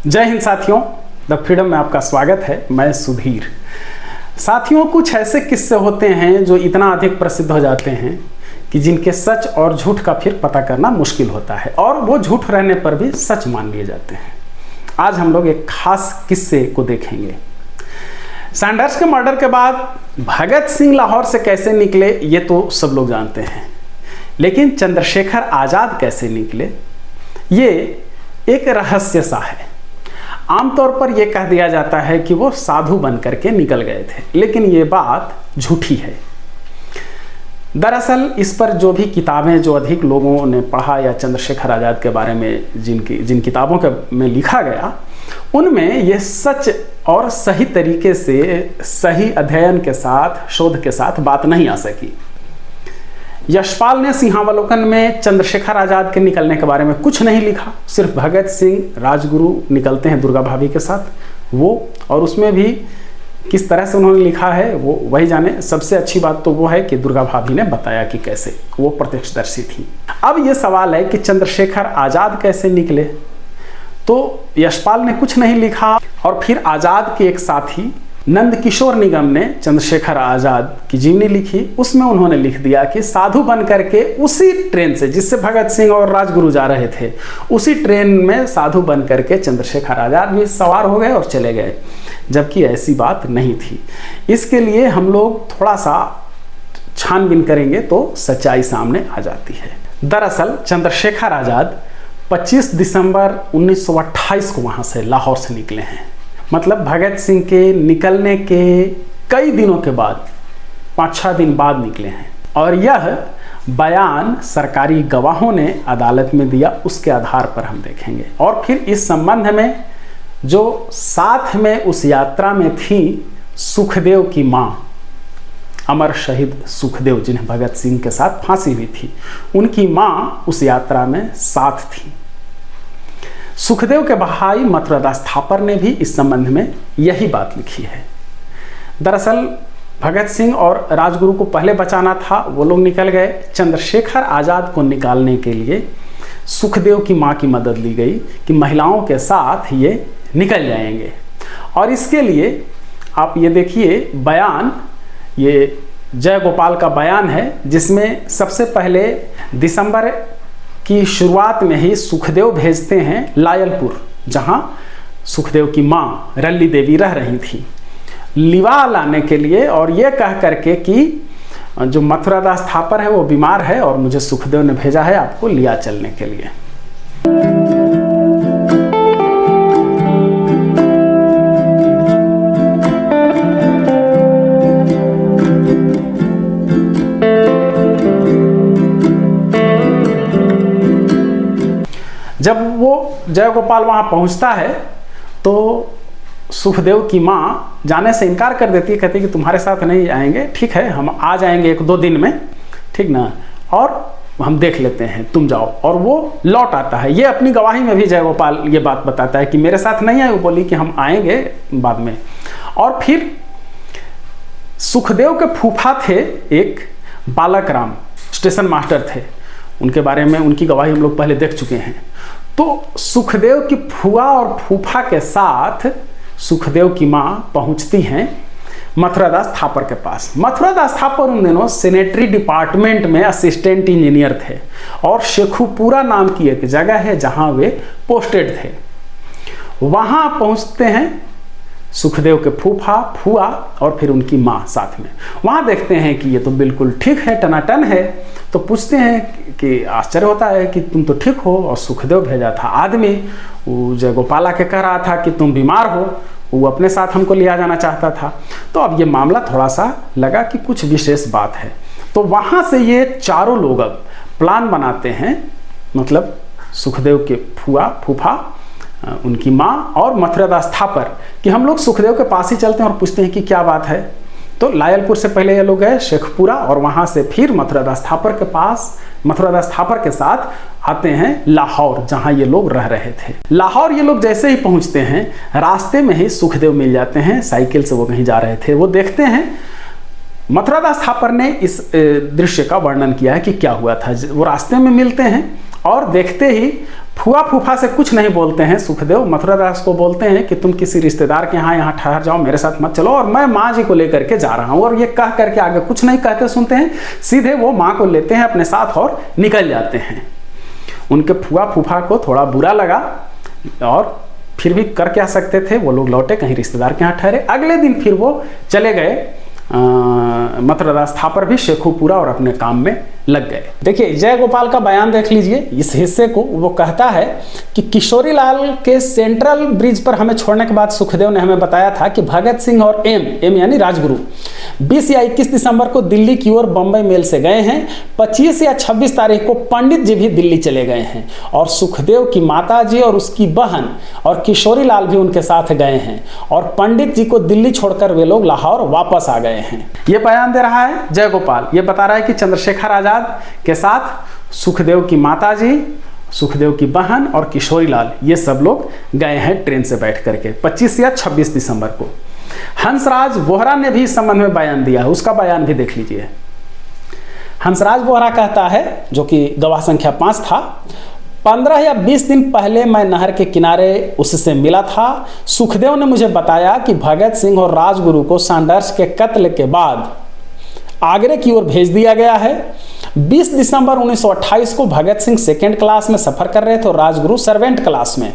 जय हिंद साथियों, the freedom में आपका स्वागत है। मैं सुधीर। साथियों, कुछ ऐसे किस्से होते हैं जो इतना अधिक प्रसिद्ध हो जाते हैं कि जिनके सच और झूठ का फिर पता करना मुश्किल होता है और वो झूठ रहने पर भी सच मान लिए जाते हैं। आज हम लोग एक खास किस्से को देखेंगे। सैंडर्स के मर्डर के बाद भगत सिंह लाहौर से कैसे निकले ये तो सब लोग जानते हैं, लेकिन चंद्रशेखर आज़ाद कैसे निकले ये एक रहस्य सा है। आमतौर पर यह कह दिया जाता है कि वो साधु बन करके निकल गए थे, लेकिन ये बात झूठी है। दरअसल इस पर जो भी किताबें जो अधिक लोगों ने पढ़ा या चंद्रशेखर आज़ाद के बारे में जिन किताबों में लिखा गया, उनमें यह सच और सही तरीके से सही अध्ययन के साथ शोध के साथ बात नहीं आ सकी। यशपाल ने सिंहावलोकन में चंद्रशेखर आज़ाद के निकलने के बारे में कुछ नहीं लिखा, सिर्फ भगत सिंह राजगुरु निकलते हैं दुर्गा भाभी के साथ वो, और उसमें भी किस तरह से उन्होंने लिखा है वो वही जाने। सबसे अच्छी बात तो वो है कि दुर्गा भाभी ने बताया कि कैसे वो प्रत्यक्षदर्शी थी। अब ये सवाल है कि चंद्रशेखर आज़ाद कैसे निकले, तो यशपाल ने कुछ नहीं लिखा और फिर आज़ाद के एक साथी नंदकिशोर निगम ने चंद्रशेखर आज़ाद की जीवनी लिखी। उसमें उन्होंने लिख दिया कि साधु बन करके उसी ट्रेन से जिससे भगत सिंह और राजगुरु जा रहे थे, उसी ट्रेन में साधु बन करके चंद्रशेखर आज़ाद भी सवार हो गए और चले गए, जबकि ऐसी बात नहीं थी। इसके लिए हम लोग थोड़ा सा छानबीन करेंगे तो सच्चाई सामने आ जाती है। दरअसल चंद्रशेखर आज़ाद 25 दिसंबर 1928 को वहाँ से लाहौर से निकले हैं। मतलब भगत सिंह के निकलने के कई दिनों के बाद, 5-6 दिन बाद निकले हैं। और यह बयान सरकारी गवाहों ने अदालत में दिया, उसके आधार पर हम देखेंगे। और फिर इस संबंध में जो साथ में उस यात्रा में थी सुखदेव की माँ, अमर शहीद सुखदेव, जिन्हें भगत सिंह के साथ फांसी हुई थी, उनकी माँ उस यात्रा में साथ थी। सुखदेव के भाई मथुरादास थापर ने भी इस संबंध में यही बात लिखी है। दरअसल भगत सिंह और राजगुरु को पहले बचाना था, वो लोग निकल गए। चंद्रशेखर आज़ाद को निकालने के लिए सुखदेव की मां की मदद ली गई कि महिलाओं के साथ ये निकल जाएंगे। और इसके लिए आप ये देखिए बयान, ये जय गोपाल का बयान है, जिसमें सबसे पहले दिसंबर की शुरुआत में ही सुखदेव भेजते हैं लायलपुर, जहां सुखदेव की मां रल्ली देवी रह रही थी, लिवा लाने के लिए, और ये कह करके कि जो मथुरादास थापर है वो बीमार है और मुझे सुखदेव ने भेजा है आपको लिया चलने के लिए। जब वो जय गोपाल वहाँ पहुँचता है तो सुखदेव की माँ जाने से इनकार कर देती है, कहती है कि तुम्हारे साथ नहीं आएंगे, ठीक है हम आ जाएंगे 1-2 दिन में, ठीक ना, और हम देख लेते हैं, तुम जाओ। और वो लौट आता है। ये अपनी गवाही में भी जय गोपाल ये बात बताता है कि मेरे साथ नहीं आए, वो बोली कि हम आएंगे बाद में। और फिर सुखदेव के फूफा थे एक बालक राम, स्टेशन मास्टर थे, उनके बारे में उनकी गवाही हम लोग पहले देख चुके हैं। तो सुखदेव की फुआ और फूफा के साथ सुखदेव की माँ पहुँचती हैं मथुरादास थापर के पास। मथुरादास थापर उन दिनों सैनिटरी डिपार्टमेंट में असिस्टेंट इंजीनियर थे और शेखुपुरा नाम की एक जगह है जहाँ वे पोस्टेड थे। वहाँ पहुँचते हैं सुखदेव के फूफा, फुआ और फिर उनकी माँ साथ में। वहाँ देखते हैं कि ये तो बिल्कुल ठीक है, टनाटन है। तो पूछते हैं कि आश्चर्य होता है कि तुम तो ठीक हो, और सुखदेव भेजा था आदमी, वो जय गोपाला के कह रहा था कि तुम बीमार हो, वो अपने साथ हमको लिया जाना चाहता था। तो अब ये मामला थोड़ा सा लगा कि कुछ विशेष बात है। तो वहाँ से ये चारों लोग अब प्लान बनाते हैं, मतलब सुखदेव के फुआ, फूफा, उनकी माँ और मथुरादास थापर, कि हम लोग सुखदेव के पास ही चलते हैं और पूछते हैं कि क्या बात है। तो लायलपुर से पहले ये लोग गए शेखपुरा और वहाँ से फिर मथुरादास थापर के पास, मथुरादास थापर के साथ आते हैं लाहौर, जहाँ ये लोग रह रहे थे। लाहौर ये लोग जैसे ही पहुँचते हैं, रास्ते में ही सुखदेव मिल जाते हैं, साइकिल से वो कहीं जा रहे थे। वो देखते हैं, मथुरादास थापर ने इस दृश्य का वर्णन किया है कि क्या हुआ था। वो रास्ते में मिलते हैं और देखते ही फुआ फूफा से कुछ नहीं बोलते हैं सुखदेव, मथुरादास को बोलते हैं कि तुम किसी रिश्तेदार के यहाँ ठहर जाओ, मेरे साथ मत चलो, और मैं माँ जी को लेकर के जा रहा हूँ। और ये कह करके आगे कुछ नहीं कहते सुनते हैं, सीधे वो माँ को लेते हैं अपने साथ और निकल जाते हैं। उनके फुआ फूफा को थोड़ा बुरा लगा और फिर भी कर क्या सकते थे, वो लोग लौटे, कहीं रिश्तेदार के यहाँ ठहरे। अगले दिन फिर वो चले गए मथुरादास थापर भी शेखुपुरा और अपने काम में लग गए। देखिए जय गोपाल का बयान देख लीजिए इस हिस्से को। वो कहता है कि किशोरी लाल के सेंट्रल ब्रिज पर हमें छोड़ने के बाद सुखदेव ने हमें बताया था कि भगत सिंह और एम यानी राजगुरु 20 या 21 दिसंबर को दिल्ली की ओर बंबई मेल से गए हैं। 25 या 26 तारीख को पंडित जी भी दिल्ली चले गए हैं और सुखदेव की माता जी और उसकी बहन और किशोरी लाल भी उनके साथ गए हैं और पंडित जी को दिल्ली छोड़कर वे लोग लाहौर वापस आ गए हैं। ये बयान दे रहा है जय गोपाल। ये बता रहा है कि चंद्रशेखर आजाद के साथ सुखदेव की माता जी, सुखदेव की बहन और किशोरी लाल ये सब लोग गए हैं ट्रेन से बैठ करके 25 या 26 दिसंबर को। हंसराज बोहरा ने भी इस संबंध में बयान दिया है, उसका बयान भी देख लीजिए। हंसराज बोहरा कहता है, जो कि गवाह संख्या 5 था, 15 या 20 दिन पहले मैं नहर के किनारे उससे मिला था। सुखदेव ने मुझे बताया कि भगत सिंह और राजगुरु को सैंडर्स के कत्ल के बाद आगरे की ओर भेज दिया गया है। 20 दिसंबर 1928 को भगत सिंह सेकेंड क्लास में सफर कर रहे थे और राजगुरु सर्वेंट क्लास में।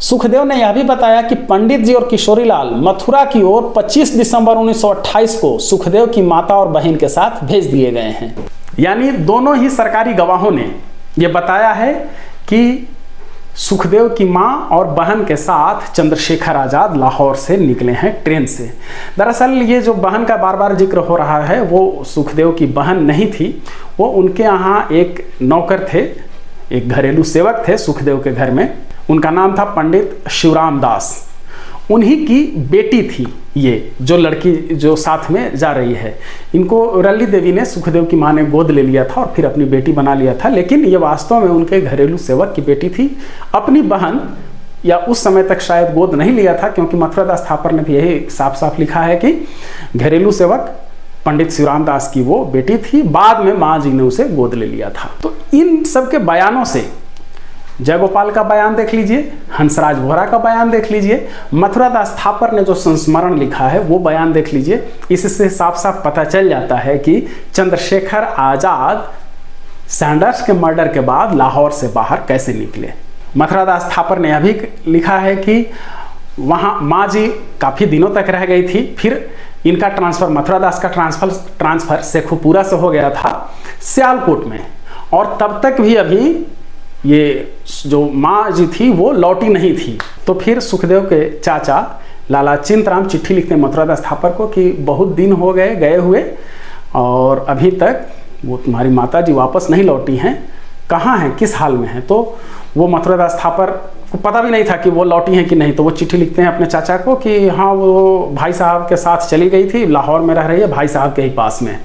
सुखदेव ने यह भी बताया कि पंडित जी और किशोरी लाल मथुरा की ओर 25 दिसंबर 1928 को सुखदेव की माता और बहन के साथ भेज दिए गए हैं। यानी दोनों ही सरकारी गवाहों ने यह बताया है कि सुखदेव की माँ और बहन के साथ चंद्रशेखर आजाद लाहौर से निकले हैं ट्रेन से। दरअसल ये जो बहन का बार बार जिक्र हो रहा है वो सुखदेव की बहन नहीं थी, वो उनके यहाँ एक नौकर थे, एक घरेलू सेवक थे सुखदेव के घर में। उनका नाम था पंडित शिवराम दास। उन्हीं की बेटी थी ये जो लड़की जो साथ में जा रही है। इनको रल्ली देवी ने, सुखदेव की माँ ने गोद ले लिया था और फिर अपनी बेटी बना लिया था, लेकिन ये वास्तव में उनके घरेलू सेवक की बेटी थी। अपनी बहन या उस समय तक शायद गोद नहीं लिया था, क्योंकि मथुरादास थापर ने भी यही साफ साफ लिखा है कि घरेलू सेवक पंडित शिवराम दास की वो बेटी थी, बाद में माँ जी ने उसे गोद ले लिया था। तो इन सब के बयानों से जय गोपाल का बयान देख लीजिए, हंसराज बोहरा का बयान देख लीजिए, मथुरादास थापर ने जो संस्मरण लिखा है वो बयान देख लीजिए। इससे साफ साफ पता चल जाता है कि चंद्रशेखर आजाद सैंडर्स के मर्डर के बाद लाहौर से बाहर कैसे निकले। मथुरादास थापर ने यह भी लिखा है कि वहाँ माँ जी काफ़ी दिनों तक रह गई थी, फिर इनका ट्रांसफ़र, मथुरादास का ट्रांसफ़र शेखुपुरा से हो गया था सियालकोट में, और तब तक भी अभी ये जो माँ जी थी वो लौटी नहीं थी। तो फिर सुखदेव के चाचा लाला चिंतराम चिट्ठी लिखते हैं मथुरादास थापर को कि बहुत दिन हो गए हुए और अभी तक वो तुम्हारी माता जी वापस नहीं लौटी हैं, कहाँ हैं, किस हाल में हैं। तो वो मथुरादास थापर को पता भी नहीं था कि वो लौटी हैं कि नहीं, तो वो चिट्ठी लिखते हैं अपने चाचा को कि हाँ वो भाई साहब के साथ चली गई थी, लाहौर में रह रही है, भाई साहब के ही पास में।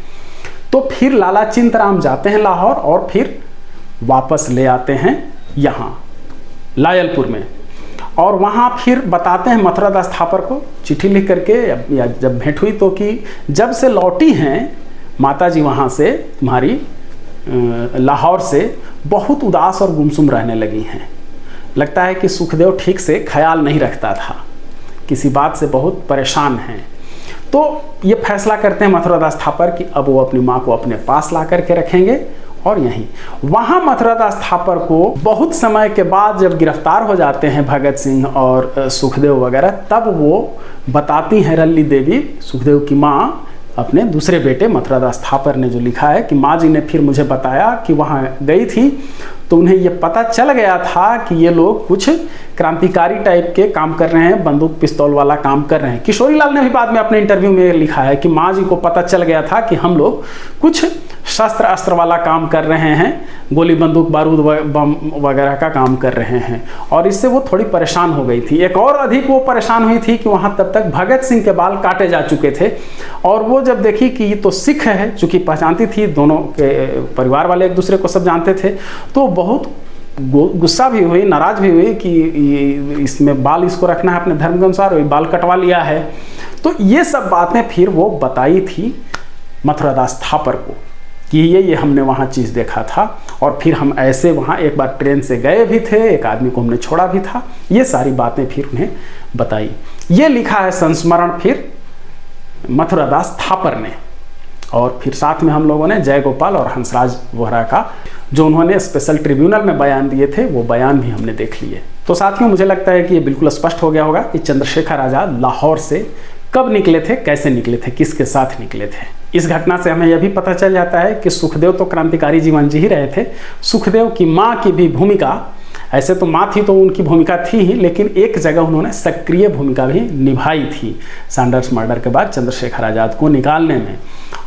तो फिर लाला चिंतराम जाते हैं लाहौर और फिर वापस ले आते हैं यहाँ लायलपुर में, और वहाँ फिर बताते हैं मथुरादास थापर को चिट्ठी लिख करके या जब भेंट हुई तो कि जब से लौटी हैं माताजी वहाँ से तुम्हारी लाहौर से बहुत उदास और गुमसुम रहने लगी हैं। लगता है कि सुखदेव ठीक से ख्याल नहीं रखता था, किसी बात से बहुत परेशान हैं। तो ये फैसला करते हैं मथुरादास थापर कि अब वो अपनी माँ को अपने पास ला करके रखेंगे। और यहीं वहाँ मथुरादास थापर को बहुत समय के बाद जब गिरफ्तार हो जाते हैं भगत सिंह और सुखदेव वगैरह, तब वो बताती हैं रल्ली देवी, सुखदेव की माँ, अपने दूसरे बेटे मथुरादास थापर ने जो लिखा है कि माँ जी ने फिर मुझे बताया कि वहाँ गई थी तो उन्हें ये पता चल गया था कि ये लोग कुछ क्रांतिकारी टाइप के काम कर रहे हैं, बंदूक पिस्तौल वाला काम कर रहे हैं। किशोरी लाल ने भी बाद में अपने इंटरव्यू में लिखा है कि माँ जी को पता चल गया था कि हम लोग कुछ शस्त्र अस्त्र वाला काम कर रहे हैं, गोली बंदूक बारूद बम वगैरह का काम कर रहे हैं, और इससे वो थोड़ी परेशान हो गई थी। एक और अधिक वो परेशान हुई थी कि वहाँ तब तक भगत सिंह के बाल काटे जा चुके थे, और वो जब देखी कि ये तो सिख है, चूँकि पहचानती थी, दोनों के परिवार वाले एक दूसरे को सब जानते थे, तो बहुत गुस्सा भी हुई, नाराज भी हुई कि इसमें बाल इसको रखना है अपने धर्म के अनुसार, वही बाल कटवा लिया है। तो ये सब बातें फिर वो बताई थी मथुरादास थापर को कि ये हमने वहाँ चीज़ देखा था, और फिर हम ऐसे वहाँ एक बार ट्रेन से गए भी थे, एक आदमी को हमने छोड़ा भी था। ये सारी बातें फिर उन्हें बताई। ये लिखा है संस्मरण फिर मथुरादास थापर ने, और फिर साथ में हम लोगों ने जय गोपाल और हंसराज वोहरा का जो उन्होंने स्पेशल ट्रिब्यूनल में बयान दिए थे वो बयान भी हमने देख लिए। तो साथियों, मुझे लगता है कि ये बिल्कुल स्पष्ट हो गया होगा कि चंद्रशेखर आज़ाद लाहौर से कब निकले थे, कैसे निकले थे, किसके साथ निकले थे। इस घटना से हमें यह भी पता चल जाता है कि सुखदेव तो क्रांतिकारी जीवन जी ही रहे थे, सुखदेव की माँ की भी भूमिका, ऐसे तो माँ थी तो उनकी भूमिका थी ही, लेकिन एक जगह उन्होंने सक्रिय भूमिका भी निभाई थी सैंडर्स मर्डर के बाद चंद्रशेखर आज़ाद को निकालने में।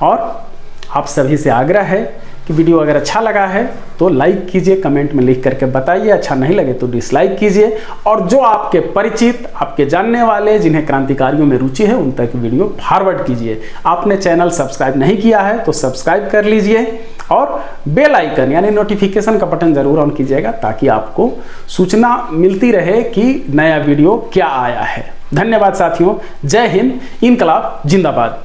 और आप सभी से आग्रह है कि वीडियो अगर अच्छा लगा है तो लाइक कीजिए, कमेंट में लिख करके बताइए, अच्छा नहीं लगे तो डिसलाइक कीजिए, और जो आपके परिचित, आपके जानने वाले जिन्हें क्रांतिकारियों में रुचि है उन तक वीडियो फॉरवर्ड कीजिए। आपने चैनल सब्सक्राइब नहीं किया है तो सब्सक्राइब कर लीजिए, और बेल आइकन यानी नोटिफिकेशन का बटन जरूर ऑन कीजिएगा ताकि आपको सूचना मिलती रहे कि नया वीडियो क्या आया है। धन्यवाद साथियों, जय हिंद, इनकलाब जिंदाबाद।